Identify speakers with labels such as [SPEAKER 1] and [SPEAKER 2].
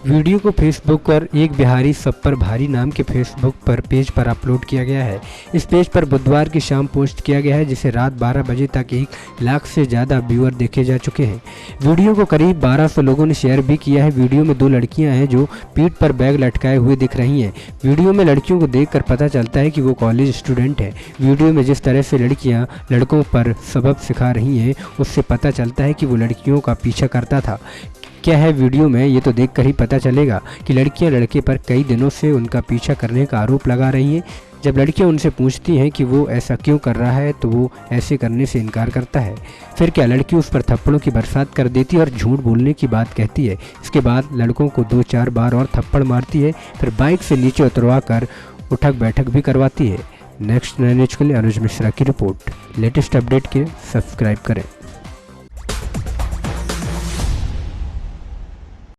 [SPEAKER 1] Video को Facebook पर एक बिहारी सब पर भारी नाम के फेसबुक पर पेज पर अपलोड किया गया है। इस पेज पर बुधवार की शाम पोस्ट किया गया है, जिसे रात 12 बजे तक 1 लाख से ज़्यादा व्यूअर देखे जा चुके हैं। वीडियो को करीब 1200 लोगों ने शेयर भी किया है। वीडियो में 2 लड़कियां हैं जो पीठ पर बैग लटकाए हुए दिख रही हैं। वीडियो में लड़कियों को देखकर पता चलता है कि वो कॉलेज स्टूडेंट है। वीडियो में जिस तरह से लड़कियाँ लड़कों पर सबक सिखा रही हैं, उससे पता चलता है कि वो लड़कियों का पीछा करता था। क्या है वीडियो में, ये तो देखकर ही पता चलेगा कि लड़कियां लड़के पर कई दिनों से उनका पीछा करने का आरोप लगा रही हैं। जब लड़कियां उनसे पूछती हैं कि वो ऐसा क्यों कर रहा है, तो वो ऐसे करने से इनकार करता है। फिर क्या लड़की उस पर थप्पड़ों की बरसात कर देती है और झूठ बोलने की बात कहती है। इसके बाद लड़कों को 2-4 बार और थप्पड़ मारती है, फिर बाइक से नीचे उतरवा कर उठक बैठक भी करवाती है। नेक्स्ट न्यूज़ के लिए अनुज मिश्रा की रिपोर्ट। लेटेस्ट अपडेट के सब्सक्राइब करें।